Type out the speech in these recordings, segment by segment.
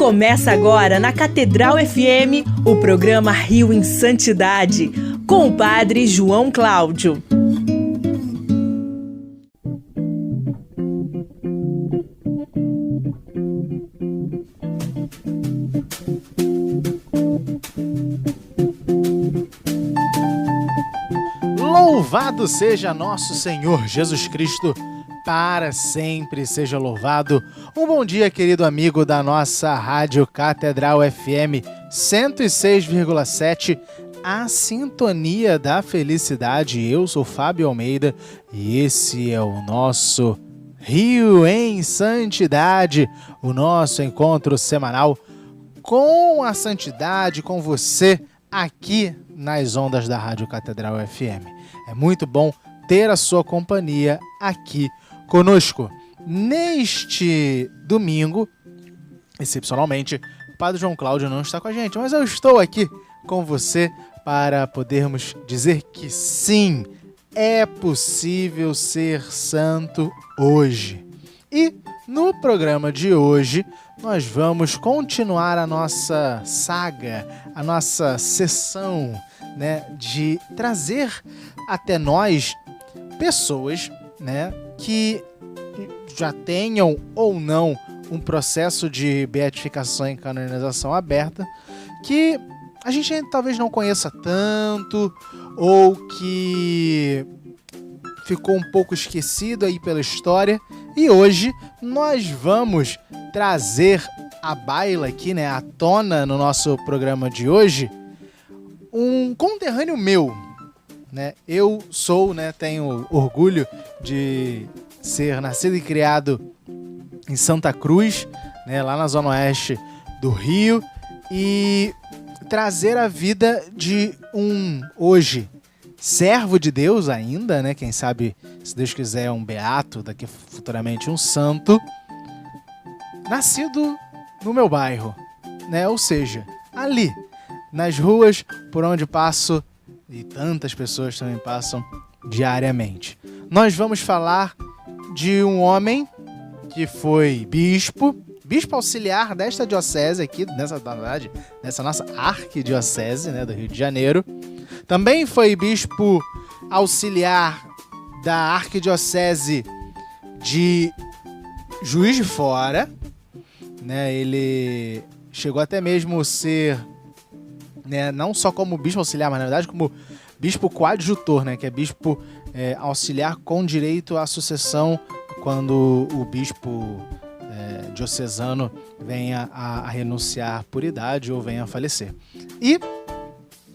Começa agora na Catedral FM o programa Rio em Santidade, com o Padre João Cláudio. Louvado seja nosso Senhor Jesus Cristo, para sempre seja louvado. Um bom dia, querido amigo da nossa Rádio Catedral FM 106,7, a sintonia da felicidade. Eu sou Fábio Almeida e esse é o nosso Rio em Santidade, o nosso encontro semanal com a santidade, com você aqui nas ondas da Rádio Catedral FM. É muito bom ter a sua companhia aqui conosco. Neste domingo, excepcionalmente, o Padre João Cláudio não está com a gente, mas eu estou aqui com você para podermos dizer que sim, é possível ser santo hoje. E no programa de hoje, nós vamos continuar a nossa saga, a nossa sessão, de trazer até nós pessoas, que já tenham ou não um processo de beatificação e canonização aberta, que a gente talvez não conheça tanto, ou que ficou um pouco esquecido aí pela história. E hoje nós vamos trazer à baila aqui, à tona no nosso programa de hoje, um conterrâneo meu. Eu sou, tenho orgulho de ser nascido e criado em Santa Cruz, lá na zona oeste do Rio, e trazer a vida de um, hoje, servo de Deus ainda, quem sabe, se Deus quiser, um beato, daqui futuramente um santo, nascido no meu bairro, ou seja, ali, nas ruas por onde passo, e tantas pessoas também passam diariamente. Nós vamos falar de um homem que foi bispo auxiliar desta diocese aqui, nessa nossa arquidiocese, do Rio de Janeiro. Também foi bispo auxiliar da arquidiocese de Juiz de Fora, Ele chegou até mesmo a ser, não só como bispo auxiliar, mas na verdade como bispo coadjutor, que é bispo auxiliar com direito à sucessão quando o bispo diocesano venha a renunciar por idade ou venha a falecer. E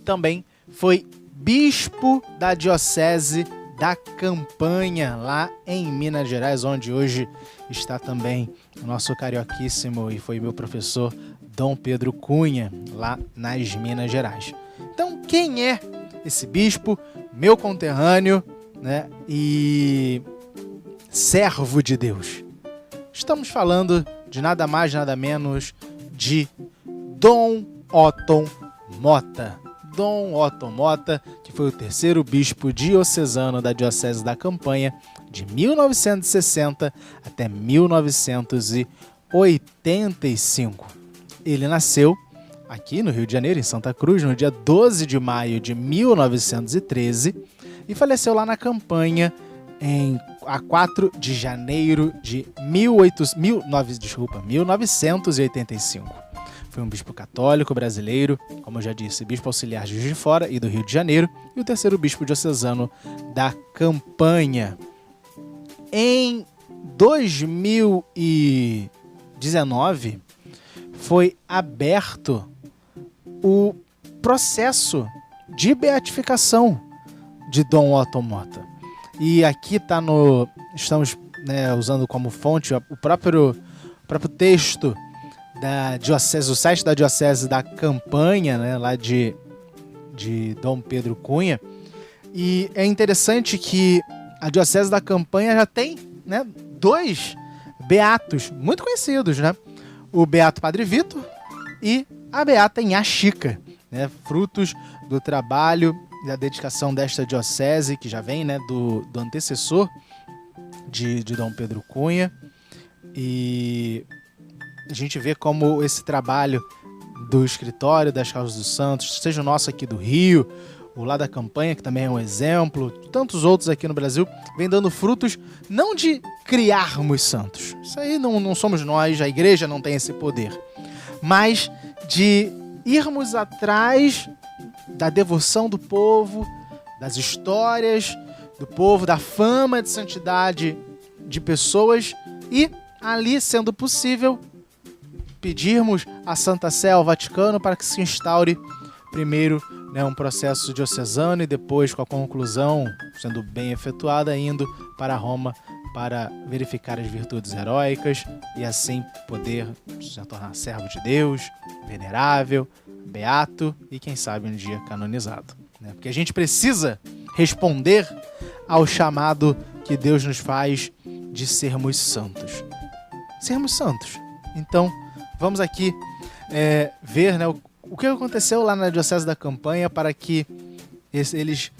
também foi bispo da diocese da Campanha, lá em Minas Gerais, onde hoje está também o nosso carioquíssimo e foi meu professor Dom Pedro Cunha, lá nas Minas Gerais. Então, quem é esse bispo, meu conterrâneo, e servo de Deus? Estamos falando de nada mais, nada menos de Dom Otton Mota. Dom Otton Mota, que foi o terceiro bispo diocesano da Diocese da Campanha, de 1960 até 1985. Ele nasceu aqui no Rio de Janeiro, em Santa Cruz, no dia 12 de maio de 1913 e faleceu lá na Campanha a 4 de janeiro de 1985. Foi um bispo católico brasileiro, como eu já disse, bispo auxiliar de Juiz de Fora e do Rio de Janeiro, e o terceiro bispo diocesano da Campanha. Em 2019, foi aberto o processo de beatificação de Dom Otton Mota. E aqui estamos usando como fonte o próprio texto da diocese, o site da Diocese da Campanha, lá de Dom Pedro Cunha. E é interessante que a Diocese da Campanha já tem, dois beatos muito conhecidos, o Beato Padre Vitor e a Beata Nhá Chica, frutos do trabalho e da dedicação desta diocese, que já vem do antecessor de Dom Pedro Cunha. E a gente vê como esse trabalho do escritório das Causas dos Santos, seja o nosso aqui do Rio, o lá da Campanha, que também é um exemplo, tantos outros aqui no Brasil, vem dando frutos não de criarmos santos. Isso aí não somos nós, a igreja não tem esse poder. Mas de irmos atrás da devoção do povo, das histórias do povo, da fama de santidade de pessoas e, ali, sendo possível, pedirmos a Santa Sé, ao Vaticano, para que se instaure primeiro, né, um processo diocesano e depois, com a conclusão sendo bem efetuada, indo para Roma para verificar as virtudes heróicas e assim poder se tornar servo de Deus, venerável, beato e, quem sabe, um dia canonizado, né? Porque a gente precisa responder ao chamado que Deus nos faz de sermos santos. Sermos santos. Então, vamos aqui ver, né, o que aconteceu lá na Diocese da Campanha para que eles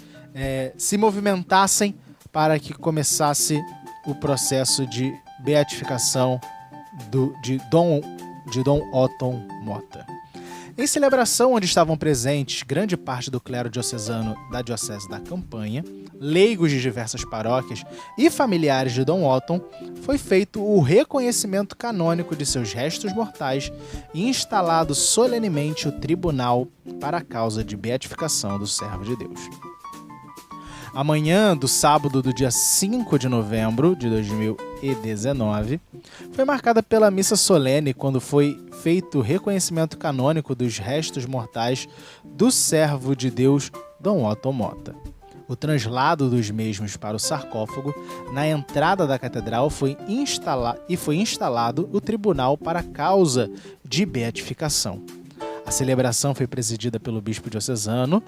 se movimentassem para que começasse o processo de beatificação de Dom Otton Mota. Em celebração onde estavam presentes grande parte do clero diocesano da Diocese da Campanha, leigos de diversas paróquias e familiares de Dom Otton, foi feito o reconhecimento canônico de seus restos mortais e instalado solenemente o tribunal para a causa de beatificação do servo de Deus. A manhã do sábado do dia 5 de novembro de 2019 foi marcada pela missa solene, quando foi feito o reconhecimento canônico dos restos mortais do servo de Deus Dom Otton Mota. O translado dos mesmos para o sarcófago na entrada da catedral foi instalado o tribunal para a causa de beatificação. A celebração foi presidida pelo bispo diocesano,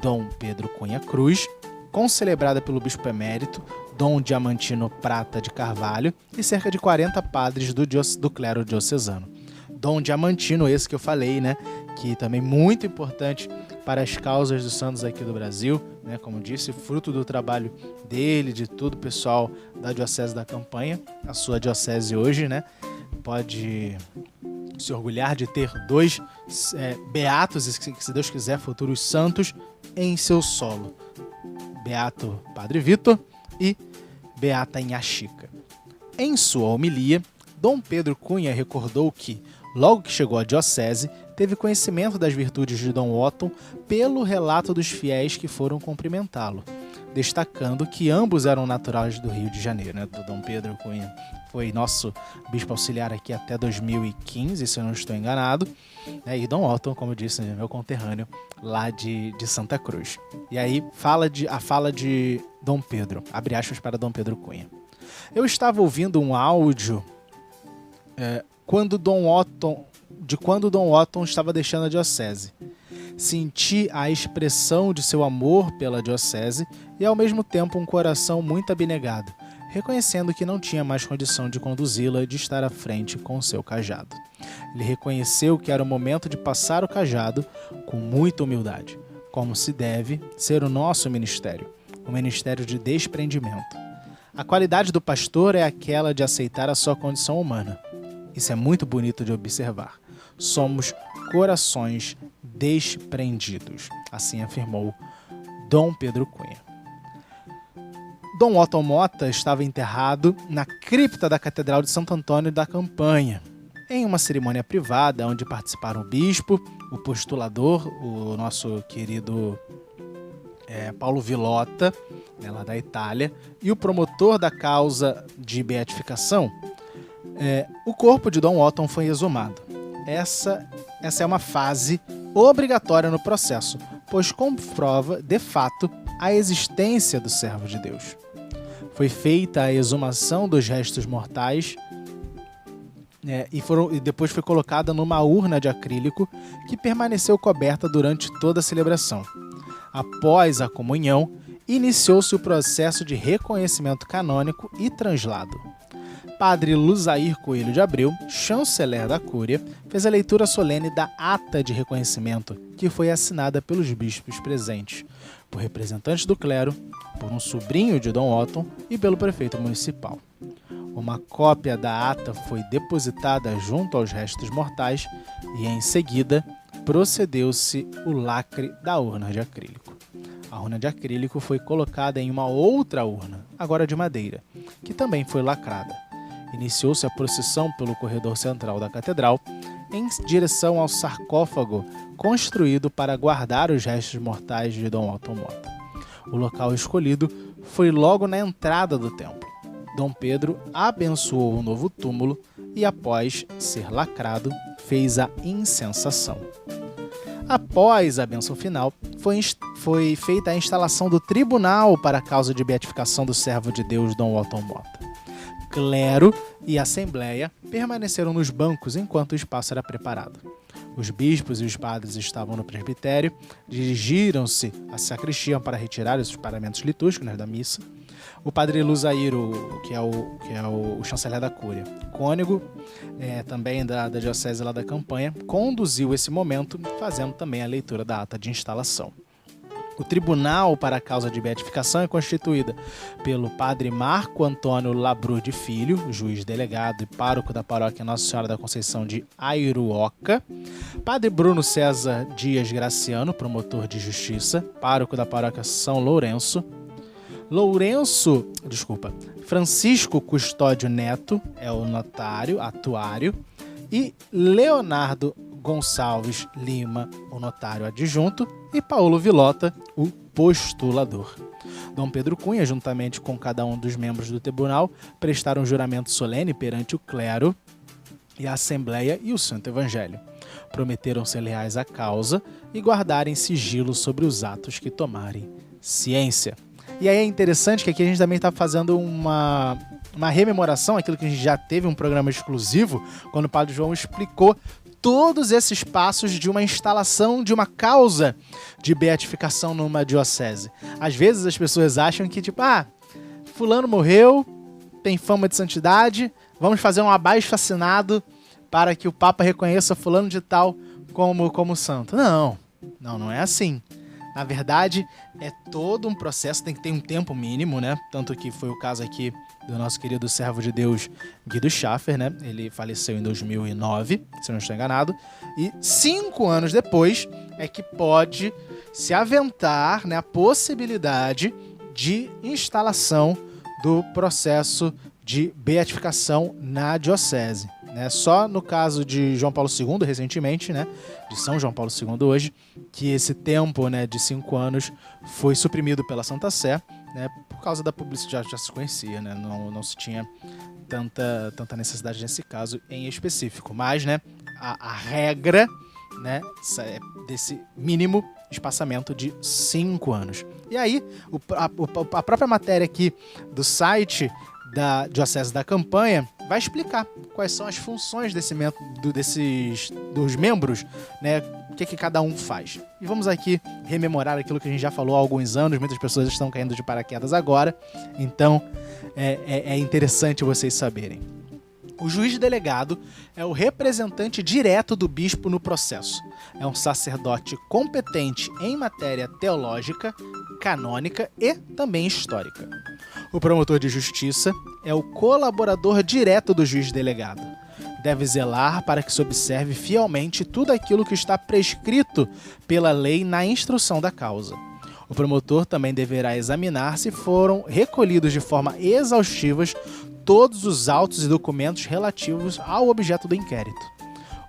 Dom Pedro Cunha Cruz, concelebrada pelo bispo emérito, Dom Diamantino Prata de Carvalho, e cerca de 40 padres do clero diocesano. Dom Diamantino, esse que eu falei, né, que também muito importante para as causas dos santos aqui do Brasil, né, como disse, fruto do trabalho dele, de todo o pessoal da Diocese da Campanha. A sua diocese hoje, né, pode se orgulhar de ter dois beatos, e se Deus quiser, futuros santos em seu solo. Beato Padre Vitor e Beata Inhaxica. Em sua homilia, Dom Pedro Cunha recordou que, logo que chegou à diocese, teve conhecimento das virtudes de Dom Otton pelo relato dos fiéis que foram cumprimentá-lo, destacando que ambos eram naturais do Rio de Janeiro, né? Do Dom Pedro Cunha foi nosso bispo auxiliar aqui até 2015, se eu não estou enganado, né? E Dom Otton, como eu disse, meu conterrâneo lá de Santa Cruz. E aí a fala de Dom Pedro, abre aspas para Dom Pedro Cunha. Eu estava ouvindo um áudio quando Dom Otton estava deixando a diocese. Senti a expressão de seu amor pela diocese e, ao mesmo tempo, um coração muito abnegado, reconhecendo que não tinha mais condição de conduzi-la e de estar à frente com seu cajado. Ele reconheceu que era o momento de passar o cajado com muita humildade, como se deve ser o nosso ministério, um ministério de desprendimento. A qualidade do pastor é aquela de aceitar a sua condição humana. Isso é muito bonito de observar. Somos corações desprendidos, assim afirmou Dom Pedro Cunha. Dom Otton Mota estava enterrado na cripta da Catedral de Santo Antônio da Campanha, em uma cerimônia privada onde participaram o bispo, o postulador, o nosso querido Paulo Villota, lá da Itália, e o promotor da causa de beatificação. O corpo de Dom Otton foi exumado. Essa é uma fase obrigatória no processo, pois comprova, de fato, a existência do servo de Deus. Foi feita a exumação dos restos mortais e depois foi colocada numa urna de acrílico que permaneceu coberta durante toda a celebração. Após a comunhão, iniciou-se o processo de reconhecimento canônico e translado. Padre Luzair Coelho de Abreu, chanceler da Cúria, fez a leitura solene da ata de reconhecimento, que foi assinada pelos bispos presentes, por representantes do clero, por um sobrinho de Dom Otton e pelo prefeito municipal. Uma cópia da ata foi depositada junto aos restos mortais e, em seguida, procedeu-se o lacre da urna de acrílico. A urna de acrílico foi colocada em uma outra urna, agora de madeira, que também foi lacrada. Iniciou-se a procissão pelo corredor central da catedral, em direção ao sarcófago construído para guardar os restos mortais de Dom Otton Mota. O local escolhido foi logo na entrada do templo. Dom Pedro abençoou o novo túmulo e, após ser lacrado, fez a incensação. Após a bênção final, foi feita a instalação do tribunal para a causa de beatificação do servo de Deus Dom Otton Mota. Clero e assembleia permaneceram nos bancos enquanto o espaço era preparado. Os bispos e os padres estavam no presbitério, dirigiram-se à sacristia para retirar os paramentos litúrgicos, né, da missa. O padre Luzairo, que é o chanceler da Cúria, cônego, também da diocese lá da Campanha, conduziu esse momento, fazendo também a leitura da ata de instalação. O tribunal para a causa de beatificação é constituída pelo padre Marco Antônio Labrurde Filho, juiz delegado e pároco da paróquia Nossa Senhora da Conceição de Airuoca, padre Bruno César Dias Graciano, promotor de justiça, pároco da paróquia São Lourenço, Francisco Custódio Neto é o notário, atuário, e Leonardo Gonçalves Lima, o notário adjunto, e Paulo Vilota, o postulador. Dom Pedro Cunha, juntamente com cada um dos membros do tribunal, prestaram juramento solene perante o clero e a Assembleia e o Santo Evangelho. Prometeram ser leais à causa e guardarem sigilo sobre os atos que tomarem ciência. E aí é interessante que aqui a gente também está fazendo uma rememoração, aquilo que a gente já teve um programa exclusivo, quando o Padre João explicou todos esses passos de uma instalação de uma causa de beatificação numa diocese. Às vezes as pessoas acham que, fulano morreu, tem fama de santidade, vamos fazer um abaixo-assinado para que o Papa reconheça fulano de tal como santo. Não é assim. Na verdade, é todo um processo, tem que ter um tempo mínimo, né? Tanto que foi o caso aqui do nosso querido servo de Deus, Guido Schaffer, né? Ele faleceu em 2009, se eu não estou enganado. E 5 anos depois é que pode se aventar, né, a possibilidade de instalação do processo de beatificação na diocese. Só no caso de João Paulo II, recentemente, né, de São João Paulo II hoje, que esse tempo, né, de 5 anos foi suprimido pela Santa Sé, né, por causa da publicidade, já se conhecia, né, não se tinha tanta necessidade nesse caso em específico. Mas, né, a regra, né, desse mínimo espaçamento de 5 anos. E aí, a própria matéria aqui do site da Diocese da Campanha vai explicar quais são as funções dos membros, né? O que cada um faz. E vamos aqui rememorar aquilo que a gente já falou há alguns anos, muitas pessoas estão caindo de paraquedas agora, então é interessante vocês saberem. O juiz delegado é o representante direto do bispo no processo. É um sacerdote competente em matéria teológica, canônica e também histórica. O promotor de justiça é o colaborador direto do juiz delegado. Deve zelar para que se observe fielmente tudo aquilo que está prescrito pela lei na instrução da causa. O promotor também deverá examinar se foram recolhidos de forma exaustiva todos os autos e documentos relativos ao objeto do inquérito.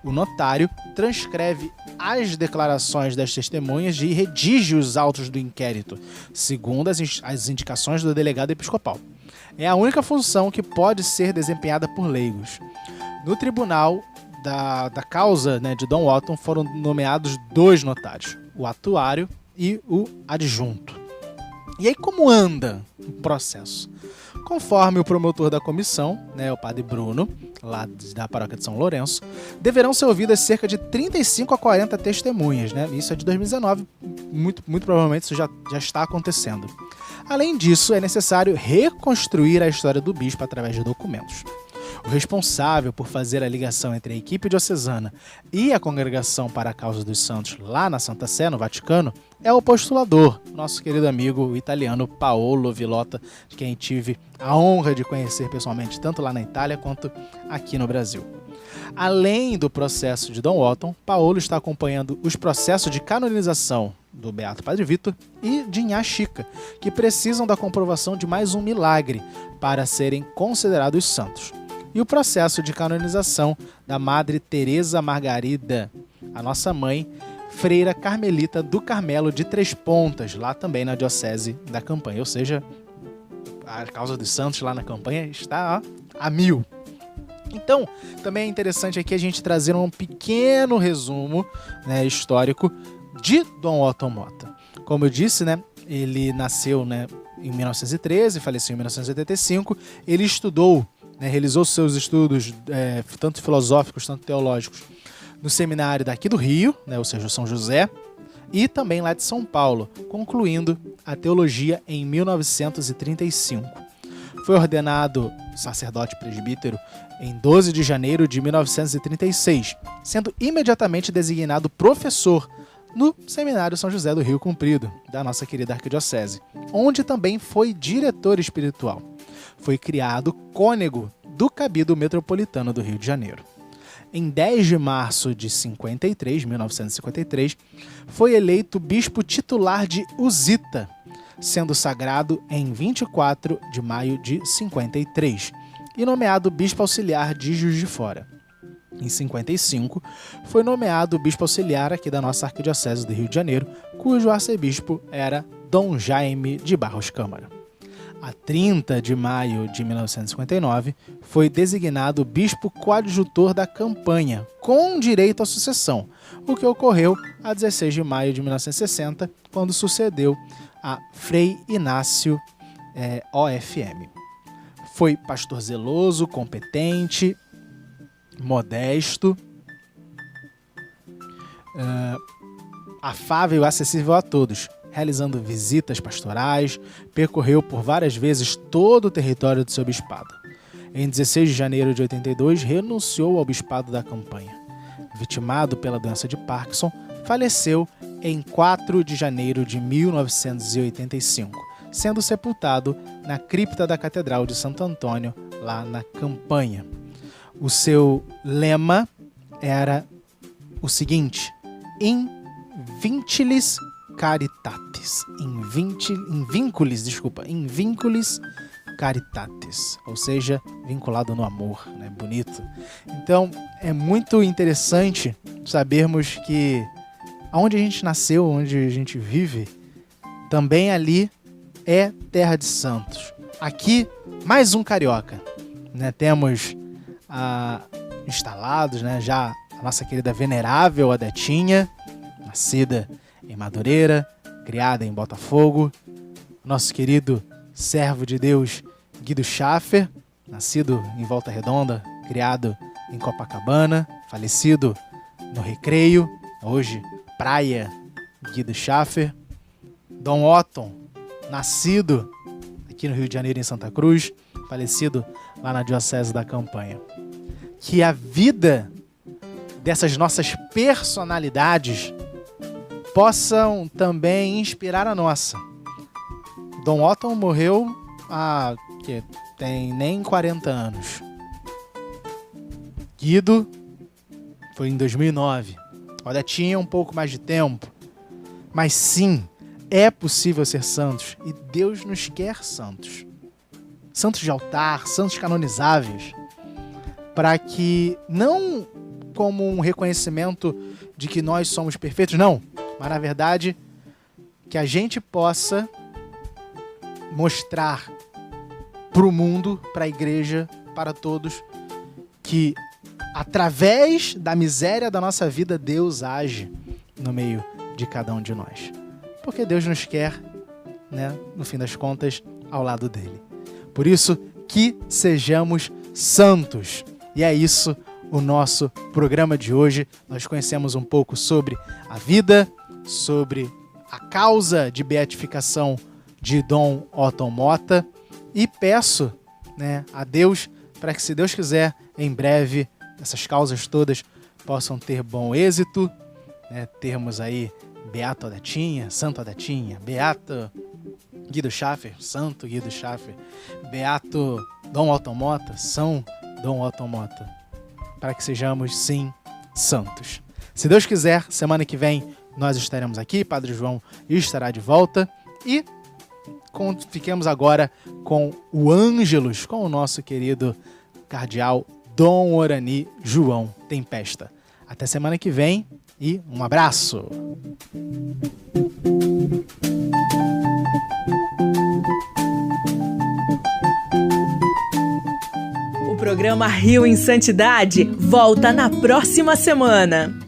O notário transcreve as declarações das testemunhas e redige os autos do inquérito, segundo as indicações do delegado episcopal. É a única função que pode ser desempenhada por leigos. No tribunal da causa, né, de Dom Otton foram nomeados 2 notários, o atuário e o adjunto. E aí como anda o processo? Conforme o promotor da comissão, né, o padre Bruno, lá da paróquia de São Lourenço, deverão ser ouvidas cerca de 35 a 40 testemunhas, né? Isso é de 2019, muito provavelmente isso já está acontecendo. Além disso, é necessário reconstruir a história do bispo através de documentos. O responsável por fazer a ligação entre a equipe diocesana e a Congregação para a Causa dos Santos lá na Santa Sé, no Vaticano, é o postulador, nosso querido amigo italiano Paolo Villota, de quem tive a honra de conhecer pessoalmente tanto lá na Itália quanto aqui no Brasil. Além do processo de Dom Otton, Paolo está acompanhando os processos de canonização do Beato Padre Vitor e de Nhã Chica, que precisam da comprovação de mais um milagre para serem considerados santos. E o processo de canonização da Madre Teresa Margarida, a nossa mãe, freira carmelita do Carmelo de Três Pontas, lá também na Diocese da Campanha. Ou seja, a Causa dos Santos lá na Campanha está a mil. Então, também é interessante aqui a gente trazer um pequeno resumo, né, histórico de Dom Otton Mota. Como eu disse, né, ele nasceu, né, em 1913, faleceu em 1985. Ele estudou, né, realizou seus estudos tanto filosóficos, tanto teológicos, no seminário daqui do Rio, né, ou seja, São José, e também lá de São Paulo, concluindo a teologia em 1935. Foi ordenado sacerdote presbítero em 12 de janeiro de 1936, sendo imediatamente designado professor no Seminário São José do Rio Comprido, da nossa querida arquidiocese, onde também foi diretor espiritual. Foi criado cônego do Cabildo Metropolitano do Rio de Janeiro. Em 10 de março de 1953, foi eleito bispo titular de Uzita, sendo sagrado em 24 de maio de 53, e nomeado bispo auxiliar de Juiz de Fora. Em 55, foi nomeado bispo auxiliar aqui da nossa arquidiocese do Rio de Janeiro, cujo arcebispo era Dom Jaime de Barros Câmara. A 30 de maio de 1959, foi designado bispo coadjutor da Campanha, com direito à sucessão, o que ocorreu a 16 de maio de 1960, quando sucedeu a Frei Inácio OFM. Foi pastor zeloso, competente, modesto, afável e acessível a todos, realizando visitas pastorais, percorreu por várias vezes todo o território do seu bispado. Em 16 de janeiro de 82, renunciou ao bispado da Campanha. Vitimado pela doença de Parkinson, faleceu em 4 de janeiro de 1985, sendo sepultado na cripta da Catedral de Santo Antônio, lá na Campanha. O seu lema era o seguinte: In vinculis caritatis, in vinculis caritatis, ou seja, vinculado no amor, né? Bonito. Então, é muito interessante sabermos que onde a gente nasceu, onde a gente vive, também ali é terra de santos. Aqui, mais um carioca, né? Temos instalados, né, já a nossa querida venerável Odetinha, nascida em Madureira, criada em Botafogo. Nosso querido servo de Deus Guido Schaffer, nascido em Volta Redonda, criado em Copacabana, falecido no Recreio, hoje Praia Guido Schaffer. Dom Otton, nascido aqui no Rio de Janeiro, em Santa Cruz, falecido lá na Diocese da Campanha. Que a vida dessas nossas personalidades possam também inspirar a nossa. Dom Otton morreu há tem nem 40 anos. Guido foi em 2009. Olha, tinha um pouco mais de tempo. Mas sim, é possível ser santos. E Deus nos quer santos. Santos de altar, santos canonizáveis. Para que, não como um reconhecimento de que nós somos perfeitos, não. Mas, na verdade, que a gente possa mostrar para o mundo, para a igreja, para todos, que através da miséria da nossa vida, Deus age no meio de cada um de nós. Porque Deus nos quer, né, no fim das contas, ao lado dele. Por isso, que sejamos santos. E é isso o nosso programa de hoje. Nós conhecemos um pouco sobre a vida, sobre a causa de beatificação de Dom Otton Mota, e peço, né, a Deus para que, se Deus quiser, em breve, essas causas todas possam ter bom êxito, né? Termos aí Beato Odetinha, Santo Odetinha, Beato Guido Schaffer, Santo Guido Schaffer, Beato Dom Otton Mota, São Dom Otton Mota, para que sejamos, sim, santos. Se Deus quiser, semana que vem nós estaremos aqui, Padre João estará de volta e fiquemos agora com o Ângelus, com o nosso querido cardeal Dom Orani João Tempesta. Até semana que vem e um abraço! O programa Rio em Santidade volta na próxima semana.